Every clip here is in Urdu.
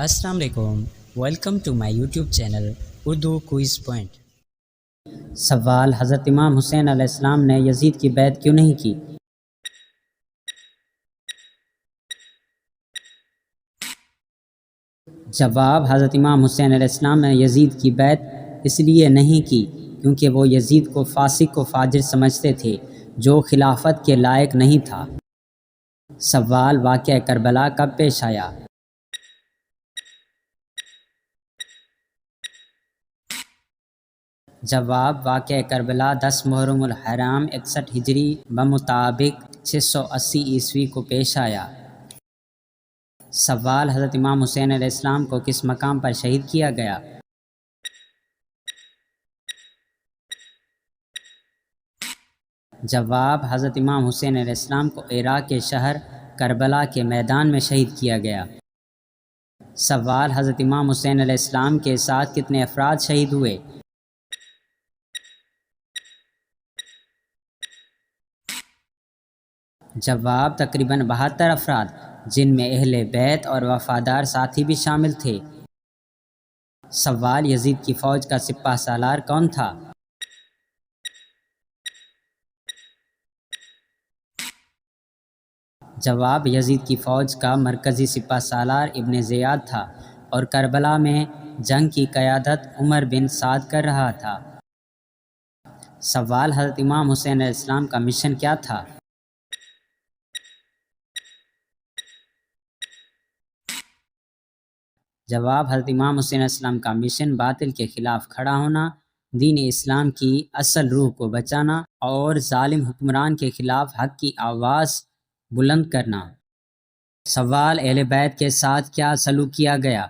السلام علیکم، welcome to my YouTube channel Urdu quiz point. سوال: حضرت امام حسین علیہ السلام نے یزید کی بیعت کیوں نہیں کی؟ جواب: حضرت امام حسین علیہ السلام نے یزید کی بیعت اس لیے نہیں کی کیونکہ وہ یزید کو فاسق و فاجر سمجھتے تھے جو خلافت کے لائق نہیں تھا۔ سوال: واقعہ کربلا کب پیش آیا؟ جواب: واقعہ کربلا 10 محرم الحرام 61 ہجری بمطابق 680 عیسوی کو پیش آیا۔ سوال: حضرت امام حسین علیہ السلام کو کس مقام پر شہید کیا گیا؟ جواب: حضرت امام حسین علیہ السلام کو عراق کے شہر کربلا کے میدان میں شہید کیا گیا۔ سوال: حضرت امام حسین علیہ السلام کے ساتھ کتنے افراد شہید ہوئے؟ جواب: تقریباً 72 افراد، جن میں اہل بیت اور وفادار ساتھی بھی شامل تھے۔ سوال: یزید کی فوج کا سپہ سالار کون تھا؟ جواب: یزید کی فوج کا مرکزی سپہ سالار ابن زیاد تھا اور کربلا میں جنگ کی قیادت عمر بن سعد کر رہا تھا۔ سوال: حضرت امام حسین علیہ السلام کا مشن کیا تھا؟ جواب: حضرت امام حسین علیہ السلام کا مشن باطل کے خلاف کھڑا ہونا، دین اسلام کی اصل روح کو بچانا اور ظالم حکمران کے خلاف حق کی آواز بلند کرنا۔ سوال: اہل بیت کے ساتھ کیا سلوک کیا گیا؟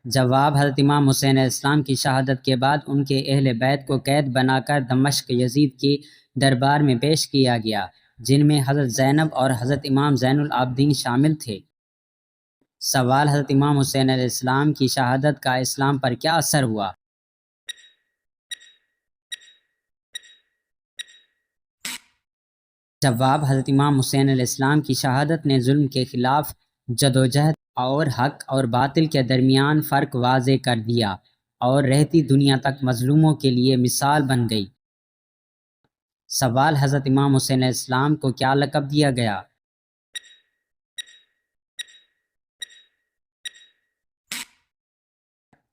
جواب: حضرت امام حسین علیہ السلام کی شہادت کے بعد ان کے اہل بیت کو قید بنا کر دمشق یزید کے دربار میں پیش کیا گیا، جن میں حضرت زینب اور حضرت امام زین العابدین شامل تھے۔ سوال: حضرت امام حسین علیہ السلام کی شہادت کا اسلام پر کیا اثر ہوا؟ جواب: حضرت امام حسین علیہ السلام کی شہادت نے ظلم کے خلاف جدوجہد اور حق اور باطل کے درمیان فرق واضح کر دیا اور رہتی دنیا تک مظلوموں کے لیے مثال بن گئی۔ سوال: حضرت امام حسین علیہ السلام کو کیا لقب دیا گیا؟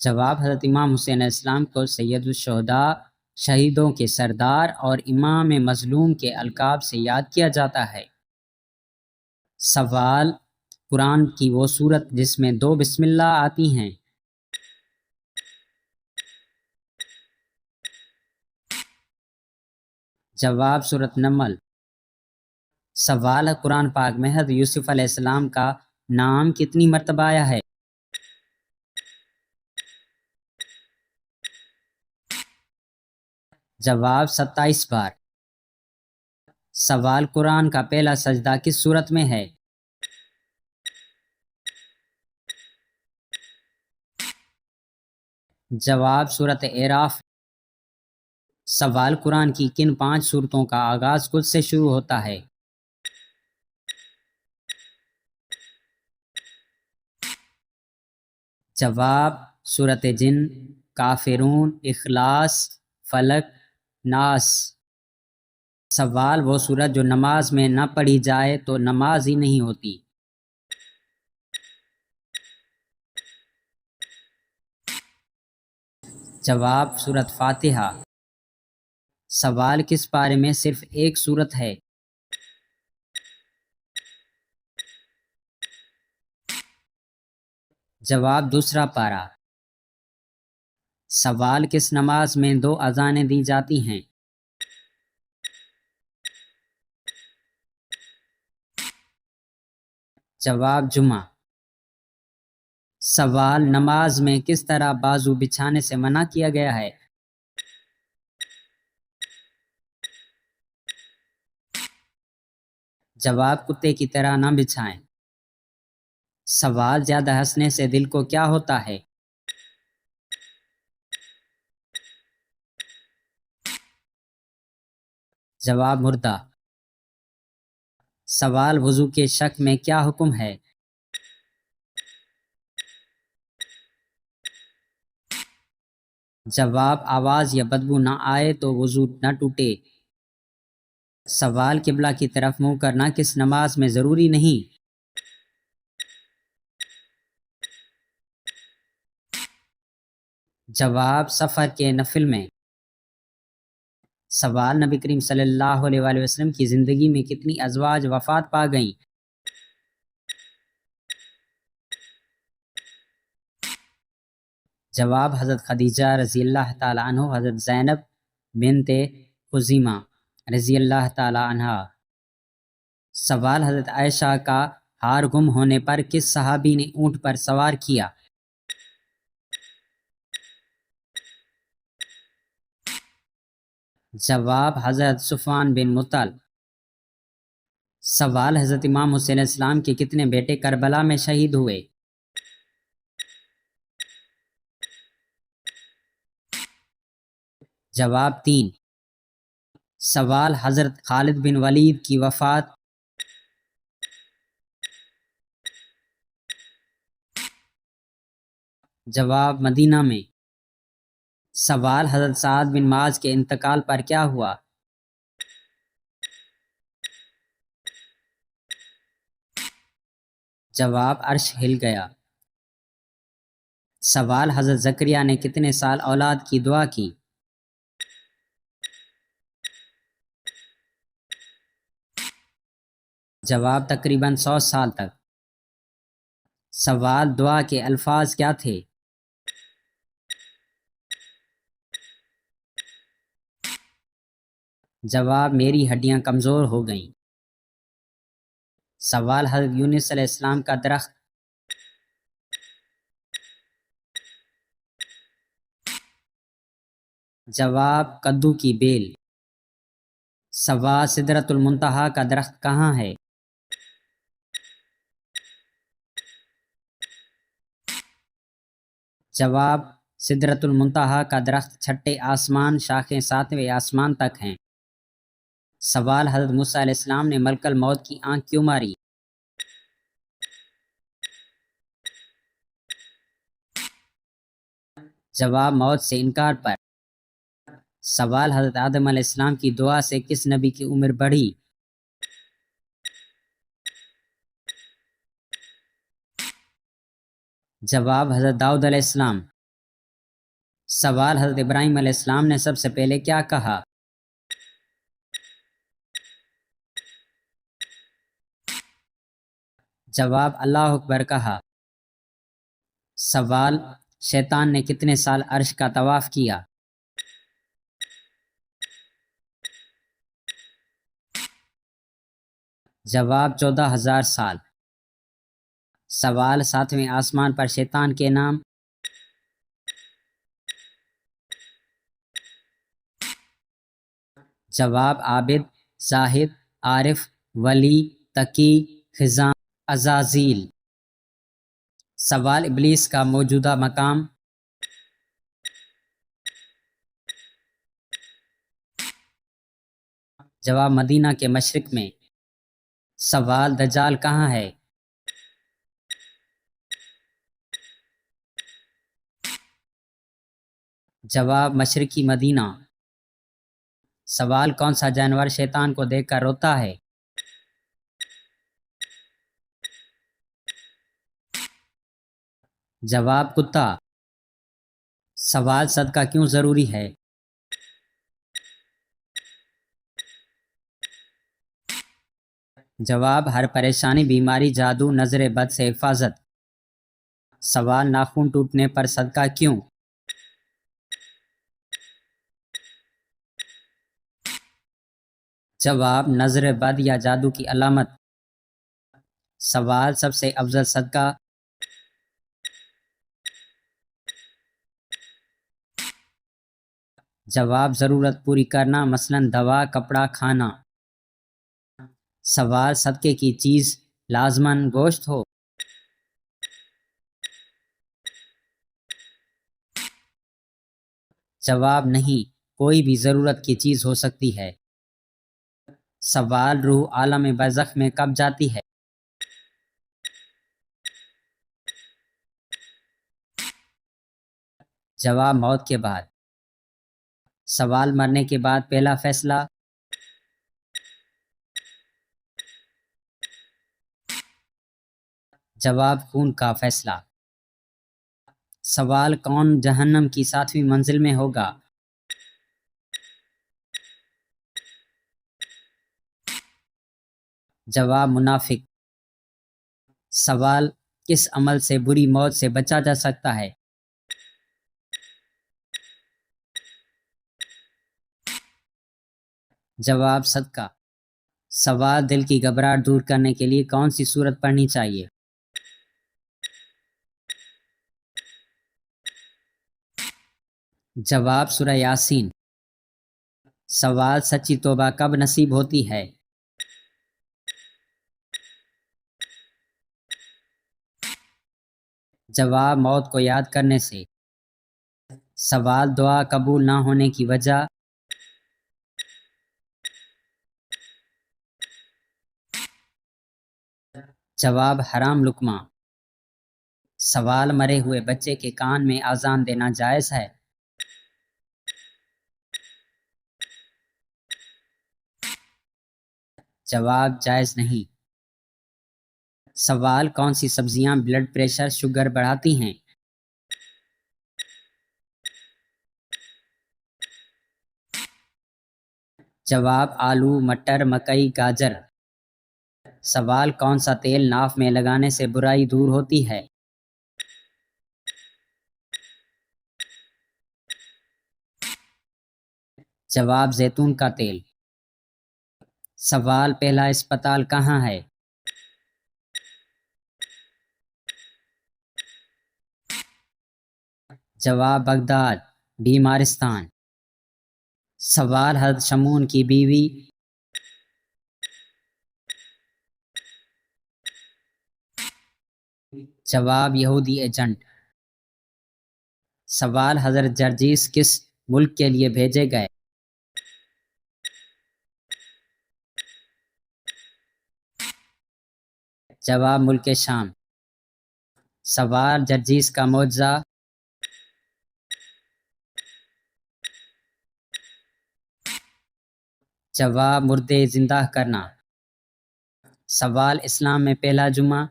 جواب: حضرت امام حسین علیہ السلام کو سید الشہداء، شہیدوں کے سردار اور امام مظلوم کے القاب سے یاد کیا جاتا ہے۔ سوال: قرآن کی وہ سورت جس میں 2 بسم اللہ آتی ہیں؟ جواب: سورۃ نمل۔ سوال: قرآن پاک میں حضرت یوسف علیہ السلام کا نام کتنی مرتبہ آیا ہے؟ جواب: 27 بار۔ سوال: قرآن کا پہلا سجدہ کس سورت میں ہے؟ جواب: سورۃ اعراف۔ سوال: قرآن کی کن 5 سورتوں کا آغاز خود سے شروع ہوتا ہے؟ جواب: سورۃ جن، کافرون، اخلاص، فلق، ناس۔ سوال: وہ سورت جو نماز میں نہ پڑھی جائے تو نماز ہی نہیں ہوتی؟ جواب: سورۃ فاتحہ۔ سوال: کس پارے میں صرف ایک سورت ہے؟ جواب: دوسرا پارہ۔ سوال: کس نماز میں 2 اذانیں دی جاتی ہیں؟ جواب: جمعہ۔ سوال: نماز میں کس طرح بازو بچھانے سے منع کیا گیا ہے؟ جواب: کتے کی طرح نہ بچھائیں۔ سوال: زیادہ ہنسنے سے دل کو کیا ہوتا ہے؟ جواب: مردہ۔ سوال وضو کے شک میں کیا حکم ہے؟ جواب آواز یا بدبو نہ آئے تو وضو نہ ٹوٹے۔ سوال قبلہ کی طرف منہ کرنا کس نماز میں ضروری نہیں؟ جواب سفر کے نفل میں۔ سوال نبی کریم صلی اللہ علیہ وآلہ وسلم کی زندگی میں کتنی ازواج وفات پا گئیں؟ جواب حضرت خدیجہ رضی اللہ تعالیٰ عنہ، حضرت زینب بنت خزیمہ رضی اللہ تعالیٰ عنہ۔ سوال حضرت عائشہ کا ہار گم ہونے پر کس صحابی نے اونٹ پر سوار کیا؟ جواب حضرت صفوان بن مطل۔ سوال حضرت امام حسین علیہ السلام کے کتنے بیٹے کربلا میں شہید ہوئے؟ جواب 3۔ سوال حضرت خالد بن ولید کی وفات جواب مدینہ میں۔ سوال حضرت سعد بن معاذ کے انتقال پر کیا ہوا؟ جواب عرش ہل گیا۔ سوال حضرت زکریا نے کتنے سال اولاد کی دعا کی؟ جواب تقریباً 100 سال تک۔ سوال دعا کے الفاظ کیا تھے؟ جواب میری ہڈیاں کمزور ہو گئیں۔ سوال حضرت یونس علیہ السلام کا درخت جواب کدو کی بیل۔ سوال سدرۃ المنتہا کا درخت کہاں ہے؟ جواب سدرۃ المنتہا کا درخت چھٹے آسمان، شاخیں 7ویں آسمان تک ہیں۔ سوال حضرت موسیٰ علیہ السلام نے ملک الموت کی آنکھ کیوں ماری؟ جواب موت سے انکار پر۔ سوال حضرت آدم علیہ السلام کی دعا سے کس نبی کی عمر بڑھی؟ جواب حضرت داؤد علیہ السلام۔ سوال حضرت ابراہیم علیہ السلام نے سب سے پہلے کیا کہا؟ جواب اللہ اکبر کہا۔ سوال شیطان نے کتنے سال عرش کا طواف کیا؟ جواب 14,000 سال۔ سوال 7ویں آسمان پر شیطان کے نام؟ جواب عابد، زاہد، عارف، ولی، تقی، خزاں، عزازیل۔ سوال ابلیس کا موجودہ مقام؟ جواب مدینہ کے مشرق میں۔ سوال دجال کہاں ہے؟ جواب مشرقی مدینہ۔ سوال کون سا جانور شیطان کو دیکھ کر روتا ہے؟ جواب کتا۔ سوال صدقہ کیوں ضروری ہے؟ جواب ہر پریشانی، بیماری، جادو، نظر بد سے حفاظت۔ سوال ناخن ٹوٹنے پر صدقہ کیوں؟ جواب نظر بد یا جادو کی علامت۔ سوال سب سے افضل صدقہ؟ جواب ضرورت پوری کرنا، مثلاً دوا، کپڑا، کھانا۔ سوال صدقے کی چیز لازماً گوشت ہو؟ جواب نہیں، کوئی بھی ضرورت کی چیز ہو سکتی ہے۔ سوال: روح عالم برزخ میں کب جاتی ہے؟ جواب: موت کے بعد۔ سوال: مرنے کے بعد پہلا فیصلہ؟ جواب: خون کا فیصلہ۔ سوال: کون جہنم کی 7ویں منزل میں ہوگا؟ جواب: منافق۔ سوال: کس عمل سے بری موت سے بچا جا سکتا ہے؟ جواب: صدقہ۔ سوال: دل کی گھبراہٹ دور کرنے کے لیے کون سی سورت پڑھنی چاہیے؟ جواب: سورہ یاسین۔ سوال: سچی توبہ کب نصیب ہوتی ہے؟ جواب: موت کو یاد کرنے سے۔ سوال: دعا قبول نہ ہونے کی وجہ؟ جواب: حرام لقمہ۔ سوال: مرے ہوئے بچے کے کان میں اذان دینا جائز ہے؟ جواب: جائز نہیں۔ سوال: کون سی سبزیاں بلڈ پریشر شوگر بڑھاتی ہیں؟ جواب: آلو، مٹر، مکئی، گاجر۔ سوال: کون سا تیل ناف میں لگانے سے برائی دور ہوتی ہے؟ جواب: زیتون کا تیل۔ سوال: پہلا اسپتال کہاں ہے؟ جواب: بغداد، بیمارستان۔ سوال: حضرت شمعون کی بیوی؟ جواب: یہودی ایجنٹ۔ سوال: حضرت جرجیس کس ملک کے لیے بھیجے گئے؟ جواب: ملک شام۔ سوال: جرجیس کا معجزہ؟ جواب: مردے زندہ کرنا۔ سوال: اسلام میں پہلا جمعہ؟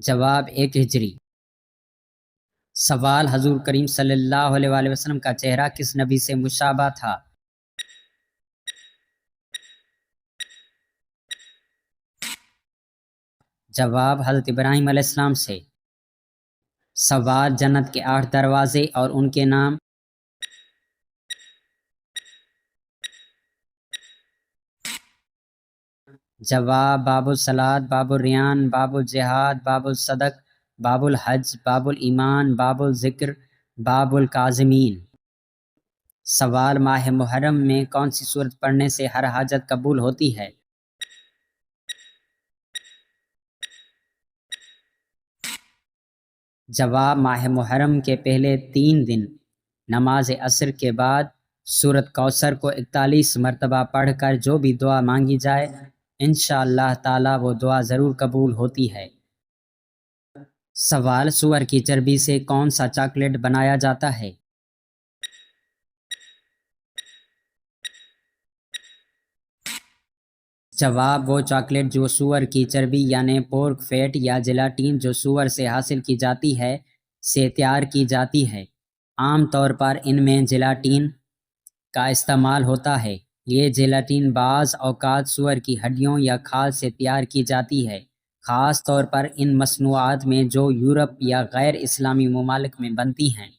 جواب: 1 ہجری۔ سوال: حضور کریم صلی اللہ علیہ وآلہ وسلم کا چہرہ کس نبی سے مشابہ تھا؟ جواب: حضرت ابراہیم علیہ السلام سے۔ سوال: جنت کے 8 دروازے اور ان کے نام؟ جواب: باب الصلاۃ، باب الریان، باب الجہاد، باب الصدق، باب الحج، باب الایمان، باب الذکر، باب الکاظمین۔ سوال: ماہ محرم میں کون سی سورت پڑھنے سے ہر حاجت قبول ہوتی ہے؟ جواب: ماہ محرم کے پہلے 3 دن نماز عصر کے بعد سورت کوثر کو 41 مرتبہ پڑھ کر جو بھی دعا مانگی جائے انشاءاللہ تعالی وہ دعا ضرور قبول ہوتی ہے۔ سوال: سور کی چربی سے کون سا چاکلیٹ بنایا جاتا ہے؟ جواب: وہ چاکلیٹ جو سور کی چربی یعنی پورک فیٹ یا جیلاٹین جو سور سے حاصل کی جاتی ہے سے تیار کی جاتی ہے۔ عام طور پر ان میں جیلاٹین کا استعمال ہوتا ہے۔ یہ جیلاٹین بعض اوقات سور کی ہڈیوں یا کھال سے تیار کی جاتی ہے، خاص طور پر ان مصنوعات میں جو یورپ یا غیر اسلامی ممالک میں بنتی ہیں۔